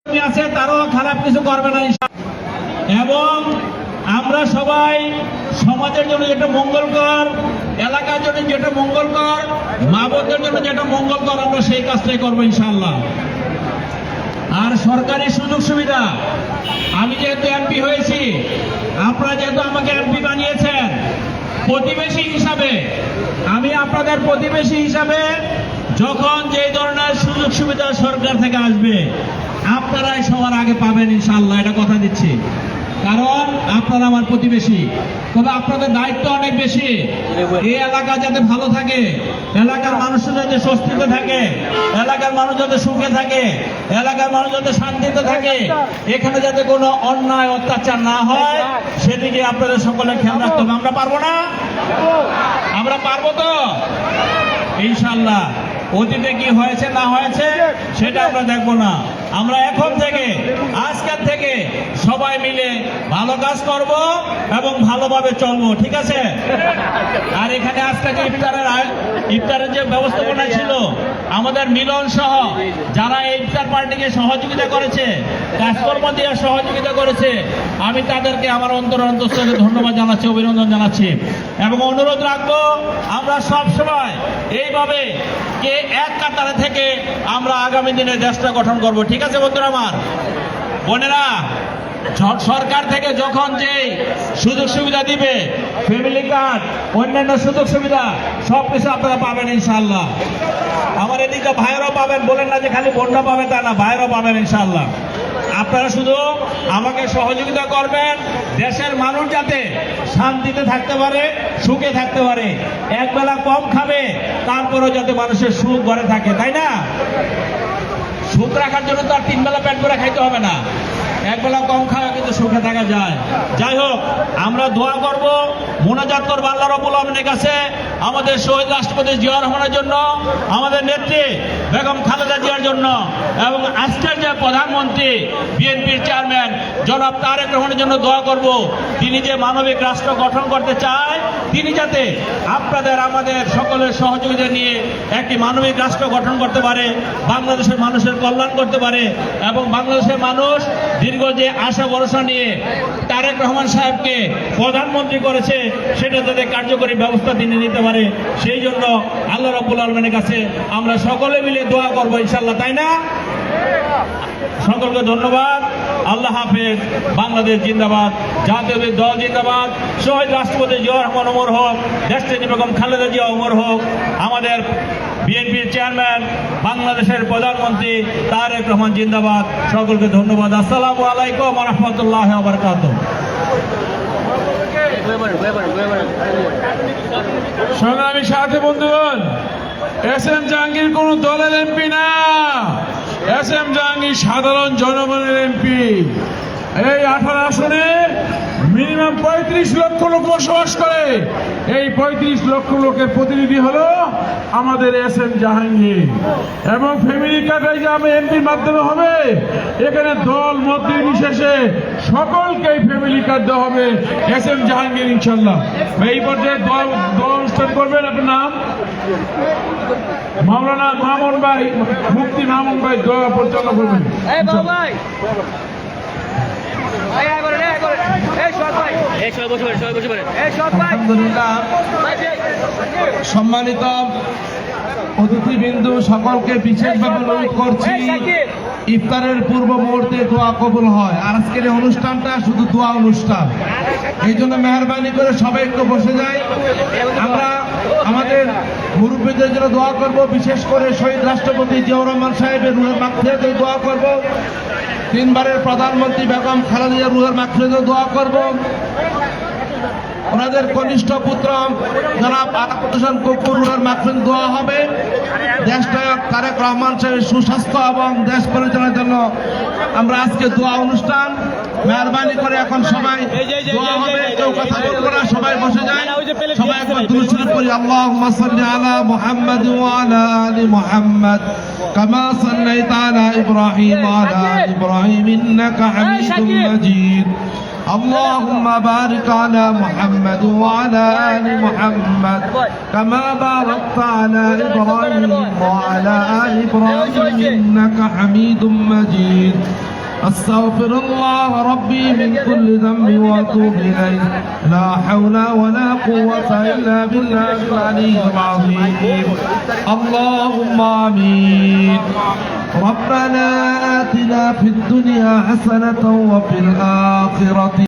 আছে তারাও খারাপ কিছু করবে না এবং আমরা সবাই সমাজের জন্য যেটা মঙ্গলকর, এলাকার জন্য যেটা মঙ্গলকর, মা বোনদের জন্য যেটা মঙ্গলকর, আমরা সেই কাজটাই করবো ইনশাআল্লাহ। আর সরকারি সুযোগ সুবিধা, আমি যেহেতু এমপি হয়েছি, আপনারা যেহেতু আমাকে এমপি বানিয়েছেন, প্রতিবেশী হিসাবে আমি আপনাদের প্রতিবেশী হিসাবে যখন যে ধরনের সুযোগ সুবিধা সরকার থেকে আসবে আপনারাই সবার আগে পাবেন ইনশাআল্লাহ, এটা কথা দিচ্ছি। কারণ আপনারা আমার প্রতিবেশী, তবে আপনাদের দায়িত্ব অনেক বেশি। এই এলাকা যাতে ভালো থাকে, এলাকার মানুষ যাতে স্বস্তিতে থাকে, এলাকার মানুষ যাতে সুখে থাকে, এলাকার মানুষ যাতে শান্তিতে থাকে, এখানে যাতে কোনো অন্যায় অত্যাচার না হয়, সেদিকে আপনাদের সকলে খেয়াল রাখতে হবে। আমরা পারবো না? আমরা পারবো তো ইনশাআল্লাহ। অতীতে কি হয়েছে না হয়েছে সেটা আমরা দেখবো না। আমরা এখন থেকে, আজকের থেকে সবাই মিলে ভালো কাজ করব এবং ভালোভাবে চলবো, ঠিক আছে? আর এখানে আজকে যে ইফতারের যে ব্যবস্থাপনা ছিল, আমাদের মিলন সহ যারা এই ইফতার পার্টিকে সহযোগিতা করেছে, কাজকর্ম দিয়ে সহযোগিতা করেছে, আমি তাদেরকে আমার অন্তঃস্থলে ধন্যবাদ জানাচ্ছি, অভিনন্দন জানাচ্ছি এবং অনুরোধ রাখবো আমরা সব সময় এইভাবে কে এক কাতারে থেকে আমরা আগামী দিনে দেশটা গঠন করব, ঠিক আছে বন্ধুরা আমার, বোনেরা? সরকার থেকে যখন যে সুযোগ সুবিধা দিবে, ফ্যামিলি কার্ড, অন্যান্য সুযোগ সুবিধা সবকিছু আপনারা পাবেন ইনশাআল্লাহ। আমার এদিকে ভাইয়েরাও পাবেন, বলেন না যে খালি বোনরা পাবে তা না, ভাইয়েরাও পাবেন ইনশাআল্লাহ। আপনারা শুধু আমাকে সহযোগিতা করবেন, দেশের মানুষ যাতে শান্তিতে থাকতে পারে, সুখে থাকতে পারে, একবেলা কম খাবে তারপরেও যাতে মানুষের সুখ ঘরে থাকে, তাই না? সুখ রাখার জন্য তো আর 3 বেলা পেট ভরে খাইতে হবে না, একবেলা কম খাওয়া কিন্তু সুখে থাকা যায়। যাই হোক, আমরা দোয়া করব, মোনাজাত করবো আল্লাহ রাব্বুল আলামিনের কাছে আমাদের শহীদ রাষ্ট্রপতি জিয়া রহমানের জন্য, আমাদের নেত্রী বেগম খালেদা জিয়ার জন্য এবং আজকের যে প্রধানমন্ত্রী বিএনপির চেয়ারম্যান জনাব তারেক রহমানের জন্য দোয়া করব। তিনি যে মানবিক রাষ্ট্র গঠন করতে চায়, তিনি যাতে আপনাদের আমাদের সকলের সহযোগিতা নিয়ে একটি মানবিক রাষ্ট্র গঠন করতে পারে, বাংলাদেশের মানুষের কল্যাণ করতে পারে এবং বাংলাদেশের মানুষ দীর্ঘ যে আশা ভরসা নিয়ে তারেক রহমান সাহেবকে প্রধানমন্ত্রী করেছে, সেটা যাতে কার্যকরী ব্যবস্থা তিনি নিতে পারে, সেই জন্য আল্লাহ রাব্বুল আলামিনের কাছে আমরা সকলে মিলে দোয়া করবো ইনশাআল্লাহ, তাই না? সকলকে ধন্যবাদ। আল্লাহ হাফেজ। বাংলাদেশ জিন্দাবাদ, জাতীয় দল জিন্দাবাদ, শহীদ রাষ্ট্রপতি জিয়া রহমান অমর হোক, দেশনেত্রী বেগম খালেদা জিয়া অমর হোক, আমাদের বিএনপির চেয়ারম্যান বাংলাদেশের প্রধানমন্ত্রী তারেক রহমান জিন্দাবাদ। সকলকে ধন্যবাদ। আসসালামু আলাইকুম ওয়া রাহমাতুল্লাহি ওয়া বারাকাতুহু। সংগ্রামী সাথী বন্ধুগণ, এস.এম. জাহাঙ্গীর কোন দলের এমপি না, এস.এম. জাহাঙ্গীর সাধারণ জনগণের এমপি। এই 18 আসনে মিনিমাম 35 লক্ষ লোক বসবাস করে। এই 35 লক্ষ লোকের প্রতিনিধি হলো আমাদের এস.এম. জাহাঙ্গীর এবং ফ্যামিলি কার্ড যে আমি এমপির মাধ্যমে হবে, এখানে দল মত নির্বিশেষে সকলকে ফ্যামিলি কার্ড দেওয়া হবে এস.এম. জাহাঙ্গীর ইনশাল্লাহ। এই পর্যায়ে দল অনুষ্ঠান করবেন। আপনার নাম? মাওলানা মামুন ভাই, মুফতি মামুন ভাই দোয়া পরিচালনা করবেন। সম্মানিত অতিথিবৃন্দ, সকলকে বিশেষভাবে অনুরোধ করছি ইফতারের পূর্ব মুহূর্তে দোয়া কবুল হয়। আর আজকের এই অনুষ্ঠানটা শুধু দোয়া অনুষ্ঠান, এই জন্য মেহরবানি করে সবাই একটু বসে যায়। আমরা আমাদের মুরব্বীদের জন্য দোয়া করব, বিশেষ করে শহীদ রাষ্ট্রপতি জিয়াউর রহমান সাহেবের রুহের মাগফিরাতে দোয়া করব, 3 বারের প্রধানমন্ত্রী বেগম খালেদা জিয়ার রুহের মাগফিরাতে দোয়া করব, ওনাদের কনিষ্ঠ পুত্র জনাব আরাফাত হোসেন কপ্পুর রুহের মাগফিরাতে দোয়া হবে। দেশনায়ক তারেক রহমান সাহেবের সুস্বাস্থ্য এবং দেশ পরিচালনার জন্য আমরা আজকে দোয়া অনুষ্ঠান। মেহরবানি করে এখন সবাই দোয়া হবে, কেউ কথা বলবো না, সবাই বসে যায়। সবাই একবার দুরূদ শরীফ পড়ি। আল্লাহুম্মা সাল্লি আলা মুহাম্মাদ ওয়া আলা আলি মুহাম্মাদ কামা সাল্লাইতা আলা ইব্রাহিম ওয়া আলা আলি ইব্রাহিম ইন্নাকা হামিদুম মাজিদ। اللهم بارك على محمد وعلى آل محمد كما باركت على إبراهيم وعلى آل إبراهيم إنك حميد مجيد أستغفر الله ربي من كل ذنب وأتوب إليه لا حول ولا قوة إلا بالله العلي العظيم اللهم آمين ربنا آتنا في الدنيا حسنة وفي الآخرة